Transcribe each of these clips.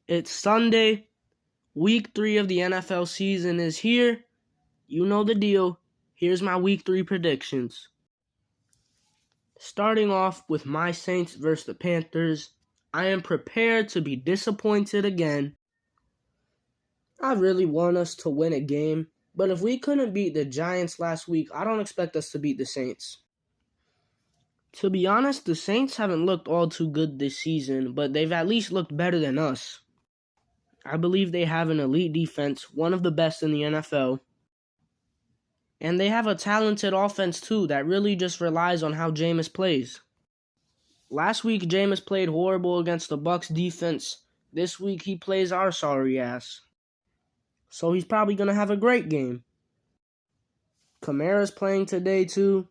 It's Sunday. Week 3 of the NFL season is here. You know the deal. Here's my Week 3 predictions. Starting off with my Saints versus the Panthers. I am prepared to be disappointed again. I really want us to win a game, but if we couldn't beat the Giants last week, I don't expect us to beat the Saints. To be honest, the Saints haven't looked all too good this season, but they've at least looked better than us. I believe they have an elite defense, one of the best in the NFL. And they have a talented offense too that really just relies on how Jameis plays. Last week, Jameis played horrible against the Bucs defense. This week, he plays our sorry ass. So he's probably going to have a great game. Kamara's playing today too.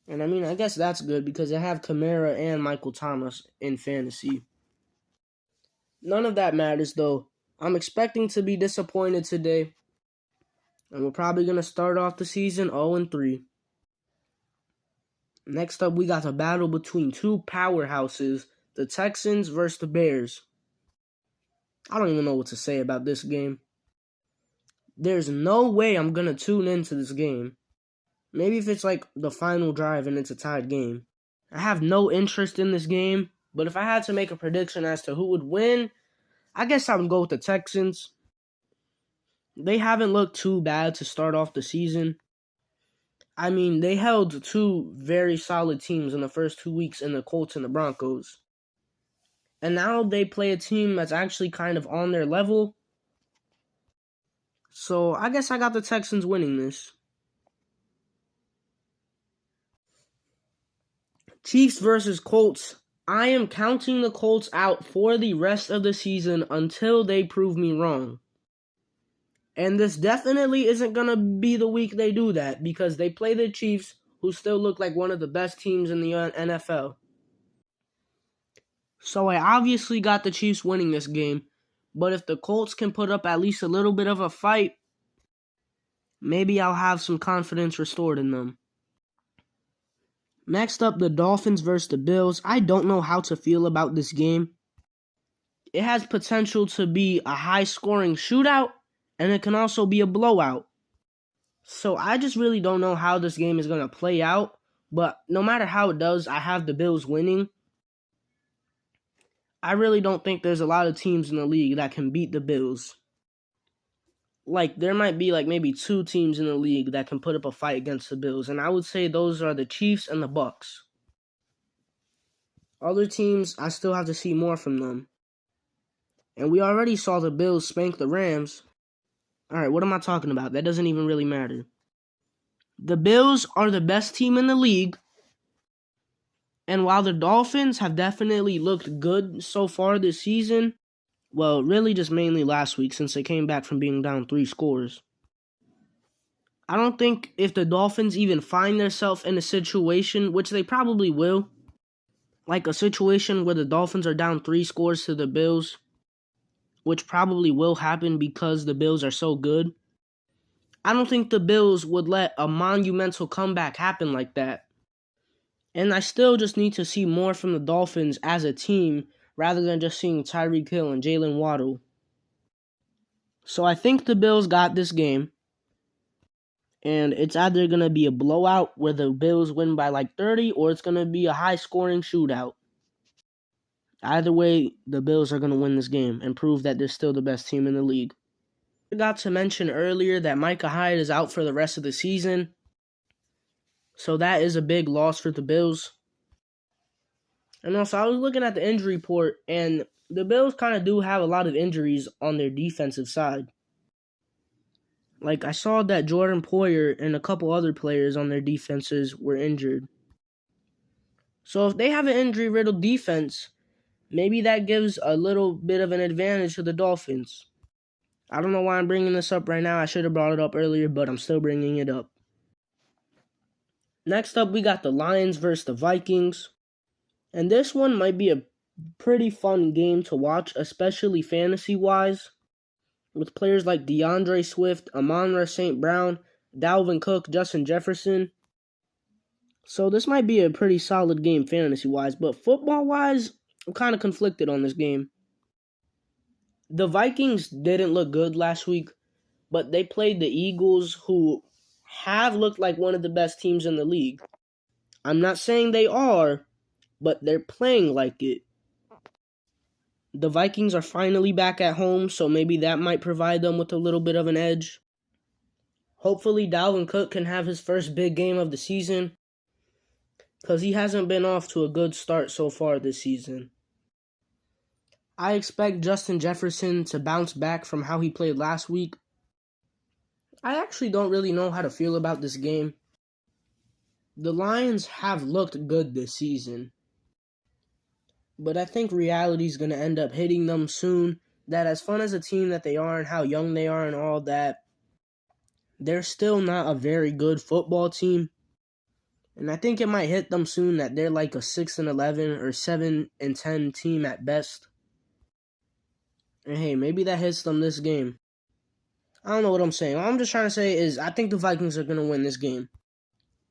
And I guess that's good because they have Kamara and Michael Thomas in fantasy. None of that matters though. I'm expecting to be disappointed today. And we're probably going to start off the season 0-3. Next up, we got a battle between two powerhouses, the Texans versus the Bears. I don't even know what to say about this game. There's no way I'm going to tune into this game. Maybe if it's like the final drive and it's a tied game. I have no interest in this game, but if I had to make a prediction as to who would win, I guess I would go with the Texans. They haven't looked too bad to start off the season. They held two very solid teams in the first 2 weeks in the Colts and the Broncos. And now they play a team that's actually kind of on their level. So I guess I got the Texans winning this. Chiefs versus Colts. I am counting the Colts out for the rest of the season until they prove me wrong. And this definitely isn't going to be the week they do that because they play the Chiefs, who still look like one of the best teams in the NFL. So I obviously got the Chiefs winning this game, but if the Colts can put up at least a little bit of a fight, maybe I'll have some confidence restored in them. Next up, the Dolphins versus the Bills. I don't know how to feel about this game. It has potential to be a high-scoring shootout, and it can also be a blowout. So I just really don't know how this game is going to play out. But no matter how it does, I have the Bills winning. I really don't think there's a lot of teams in the league that can beat the Bills. There might be maybe 2 teams in the league that can put up a fight against the Bills. And I would say those are the Chiefs and the Bucs. Other teams, I still have to see more from them. And we already saw the Bills spank the Rams. Alright, what am I talking about? That doesn't even really matter. The Bills are the best team in the league. And while the Dolphins have definitely looked good so far this season, well, really just mainly last week since they came back from being down 3 scores. I don't think if the Dolphins even find themselves in a situation, which they probably will, like a situation where the Dolphins are down 3 scores to the Bills, which probably will happen because the Bills are so good. I don't think the Bills would let a monumental comeback happen like that. And I still just need to see more from the Dolphins as a team rather than just seeing Tyreek Hill and Jalen Waddle. So I think the Bills got this game. And it's either going to be a blowout where the Bills win by 30 or it's going to be a high-scoring shootout. Either way, the Bills are going to win this game and prove that they're still the best team in the league. I forgot to mention earlier that Micah Hyde is out for the rest of the season. So that is a big loss for the Bills. And also, I was looking at the injury report, and the Bills kind of do have a lot of injuries on their defensive side. I saw that Jordan Poyer and a couple other players on their defenses were injured. So if they have an injury-riddled defense, maybe that gives a little bit of an advantage to the Dolphins. I don't know why I'm bringing this up right now. I should have brought it up earlier, but I'm still bringing it up. Next up, we got the Lions versus the Vikings. And this one might be a pretty fun game to watch, especially fantasy-wise, with players like DeAndre Swift, Amon-Ra St. Brown, Dalvin Cook, Justin Jefferson. So this might be a pretty solid game fantasy-wise, but football-wise, I'm kind of conflicted on this game. The Vikings didn't look good last week, but they played the Eagles, who have looked like one of the best teams in the league. I'm not saying they are, but they're playing like it. The Vikings are finally back at home, so maybe that might provide them with a little bit of an edge. Hopefully, Dalvin Cook can have his first big game of the season, because he hasn't been off to a good start so far this season. I expect Justin Jefferson to bounce back from how he played last week. I actually don't really know how to feel about this game. The Lions have looked good this season, but I think reality is going to end up hitting them soon, that as fun as a team that they are and how young they are and all that, they're still not a very good football team. And I think it might hit them soon that they're like a 6-11 or 7-10 team at best. And hey, maybe that hits them this game. I don't know what I'm saying. All I'm just trying to say is I think the Vikings are going to win this game.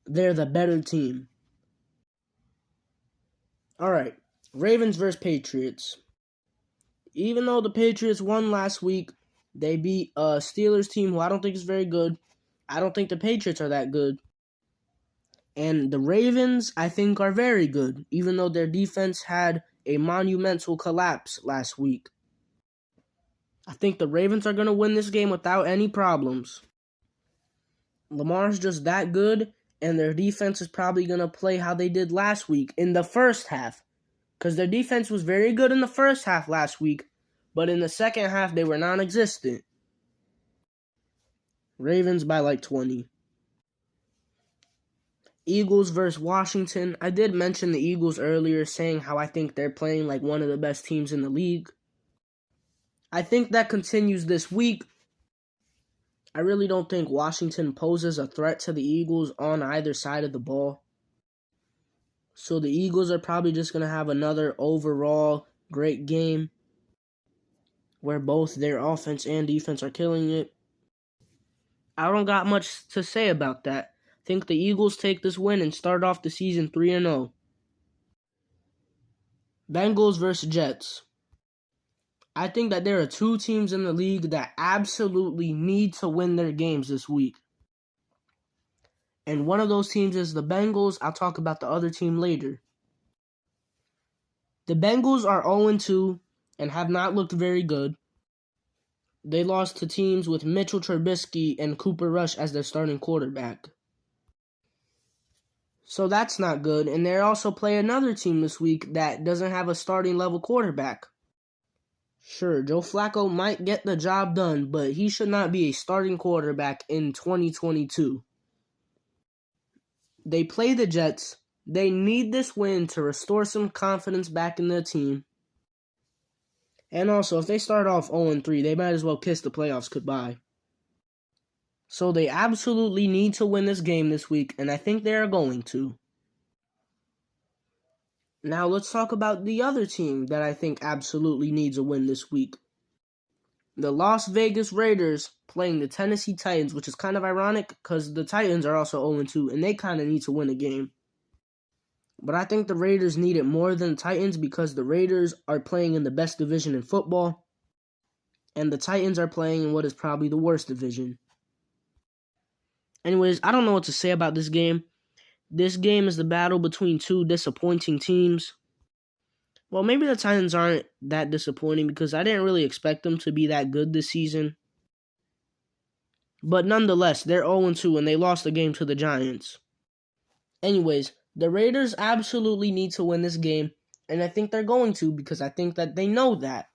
They're the better team. Alright, Ravens versus Patriots. Even though the Patriots won last week, they beat a Steelers team who I don't think is very good. I don't think the Patriots are that good. And the Ravens, I think, are very good, even though their defense had a monumental collapse last week. I think the Ravens are going to win this game without any problems. Lamar's just that good, and their defense is probably going to play how they did last week in the first half. Because their defense was very good in the first half last week, but in the second half they were non-existent. Ravens by like 20. Eagles versus Washington. I did mention the Eagles earlier, saying how I think they're playing like one of the best teams in the league. I think that continues this week. I really don't think Washington poses a threat to the Eagles on either side of the ball. So the Eagles are probably just going to have another overall great game where both their offense and defense are killing it. I don't got much to say about that. I think the Eagles take this win and start off the season 3-0. Bengals versus Jets. I think that there are two teams in the league that absolutely need to win their games this week. And one of those teams is the Bengals. I'll talk about the other team later. The Bengals are 0-2 and have not looked very good. They lost to teams with Mitchell Trubisky and Cooper Rush as their starting quarterback. So that's not good. And they also play another team this week that doesn't have a starting level quarterback. Sure, Joe Flacco might get the job done, but he should not be a starting quarterback in 2022. They play the Jets. They need this win to restore some confidence back in their team. And also, if they start off 0-3, they might as well kiss the playoffs goodbye. So they absolutely need to win this game this week, and I think they are going to. Now let's talk about the other team that I think absolutely needs a win this week. The Las Vegas Raiders playing the Tennessee Titans, which is kind of ironic because the Titans are also 0-2, and they kind of need to win a game. But I think the Raiders need it more than the Titans because the Raiders are playing in the best division in football, and the Titans are playing in what is probably the worst division. Anyways, I don't know what to say about this game. This game is the battle between two disappointing teams. Well, maybe the Titans aren't that disappointing because I didn't really expect them to be that good this season. But nonetheless, they're 0-2 and they lost the game to the Giants. Anyways, the Raiders absolutely need to win this game, and I think they're going to because I think that they know that.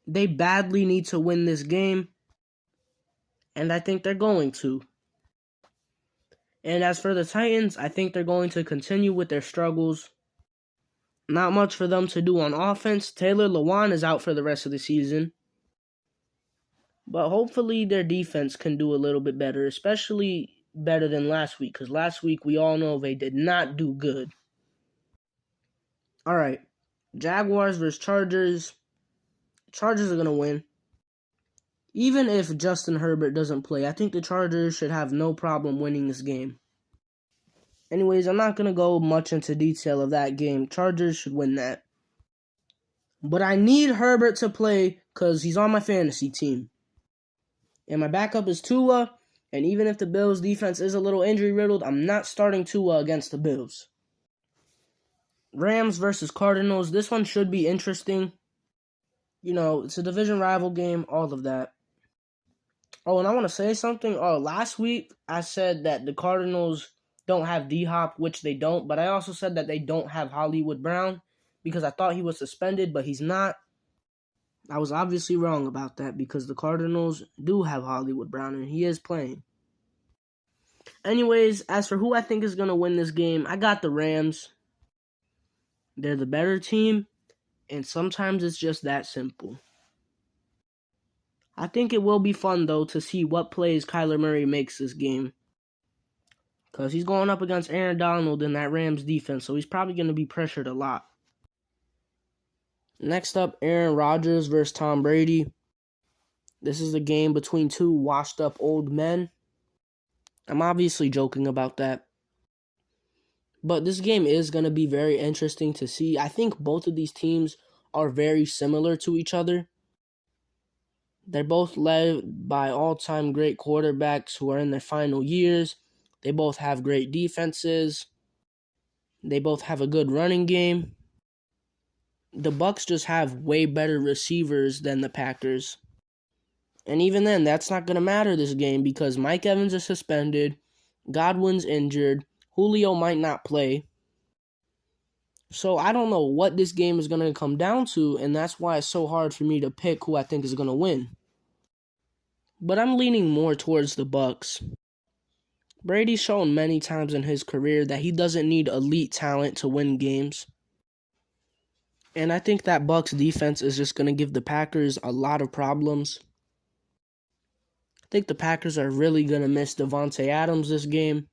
They badly need to win this game, and I think they're going to. And as for the Titans, I think they're going to continue with their struggles. Not much for them to do on offense. Taylor Lewan is out for the rest of the season. But hopefully their defense can do a little bit better, especially better than last week, because last week we all know they did not do good. Alright, Jaguars versus Chargers. Chargers are going to win. Even if Justin Herbert doesn't play, I think the Chargers should have no problem winning this game. Anyways, I'm not going to go much into detail of that game. Chargers should win that. But I need Herbert to play because he's on my fantasy team. And my backup is Tua. And even if the Bills' defense is a little injury-riddled, I'm not starting Tua against the Bills. Rams versus Cardinals. This one should be interesting. You know, it's a division rival game, all of that. Oh, and I want to say something. Last week, I said that the Cardinals don't have D-Hop, which they don't. But I also said that they don't have Hollywood Brown because I thought he was suspended, but he's not. I was obviously wrong about that because the Cardinals do have Hollywood Brown, and he is playing. Anyways, as for who I think is going to win this game, I got the Rams. They're the better team, and sometimes it's just that simple. I think it will be fun, though, to see what plays Kyler Murray makes this game. Because he's going up against Aaron Donald in that Rams defense, so he's probably going to be pressured a lot. Next up, Aaron Rodgers versus Tom Brady. This is a game between two washed-up old men. I'm obviously joking about that. But this game is going to be very interesting to see. I think both of these teams are very similar to each other. They're both led by all-time great quarterbacks who are in their final years. They both have great defenses. They both have a good running game. The Bucs just have way better receivers than the Packers. And even then, that's not going to matter this game because Mike Evans is suspended, Godwin's injured, Julio might not play. So I don't know what this game is going to come down to, and that's why it's so hard for me to pick who I think is going to win. But I'm leaning more towards the Bucs. Brady's shown many times in his career that he doesn't need elite talent to win games. And I think that Bucs defense is just going to give the Packers a lot of problems. I think the Packers are really going to miss Devontae Adams this game.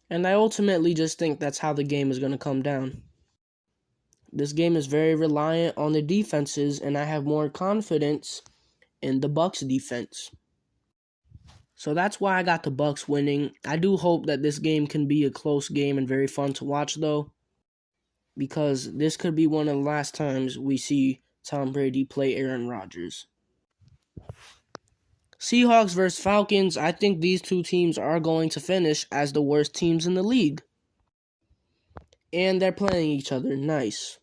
And I ultimately just think that's how the game is going to come down. This game is very reliant on the defenses, and I have more confidence in the Bucs defense. So that's why I got the Bucs winning. I do hope that this game can be a close game and very fun to watch, though, because this could be one of the last times we see Tom Brady play Aaron Rodgers. Seahawks versus Falcons. I think these two teams are going to finish as the worst teams in the league. And they're playing each other. Nice.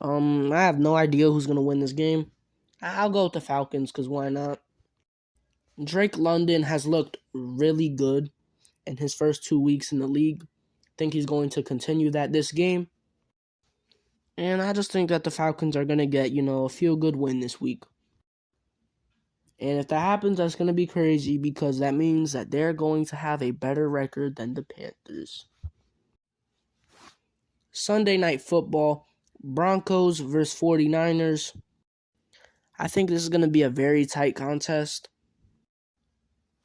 I have no idea who's going to win this game. I'll go with the Falcons because why not? Drake London has looked really good in his first 2 weeks in the league. I think he's going to continue that this game. And I just think that the Falcons are going to get, a feel-good win this week. And if that happens, that's going to be crazy because that means that they're going to have a better record than the Panthers. Sunday Night Football, Broncos versus 49ers. I think this is going to be a very tight contest.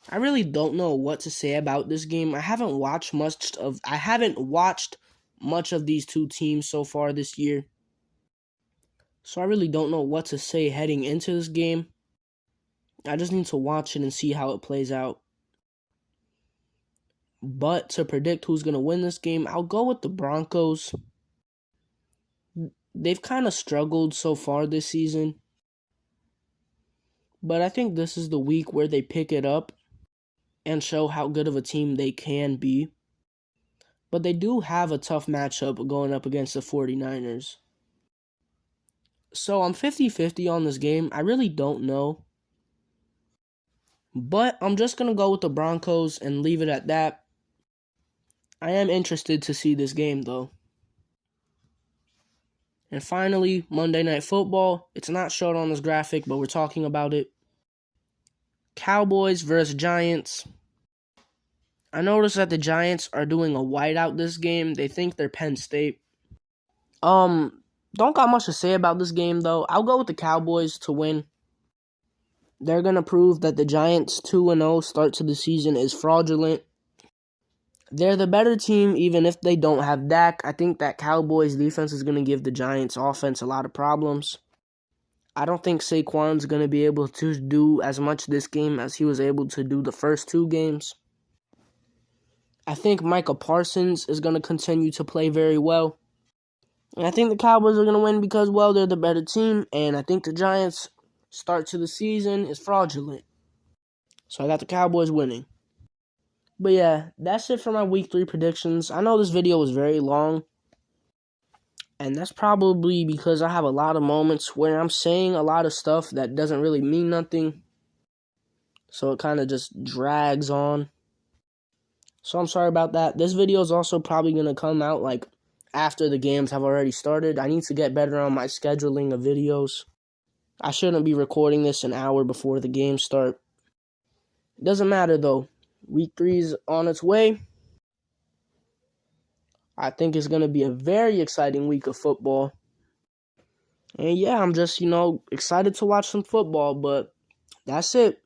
I really don't know what to say about this game. I haven't watched much of these two teams so far this year. So I really don't know what to say heading into this game. I just need to watch it and see how it plays out. But to predict who's going to win this game, I'll go with the Broncos. They've kind of struggled so far this season. But I think this is the week where they pick it up and show how good of a team they can be. But they do have a tough matchup going up against the 49ers. So I'm 50-50 on this game. I really don't know. But I'm just going to go with the Broncos and leave it at that. I am interested to see this game, though. And finally, Monday Night Football. It's not shown on this graphic, but we're talking about it. Cowboys versus Giants. I noticed that the Giants are doing a whiteout this game. They think they're Penn State. Don't got much to say about this game, though. I'll go with the Cowboys to win. They're going to prove that the Giants' 2-0 start to the season is fraudulent. They're the better team, even if they don't have Dak. I think that Cowboys' defense is going to give the Giants' offense a lot of problems. I don't think Saquon's going to be able to do as much this game as he was able to do the first two games. I think Micah Parsons is going to continue to play very well. And I think the Cowboys are going to win because, well, they're the better team. And I think the Giants' start to the season is fraudulent. So I got the Cowboys winning. But yeah, that's it for my Week 3 predictions. I know this video was very long. And that's probably because I have a lot of moments where I'm saying a lot of stuff that doesn't really mean nothing. So it kind of just drags on. So I'm sorry about that. This video is also probably going to come out like after the games have already started. I need to get better on my scheduling of videos. I shouldn't be recording this an hour before the games start. It doesn't matter though. Week 3 is on its way. I think it's going to be a very exciting week of football. And yeah, I'm just, excited to watch some football, but that's it.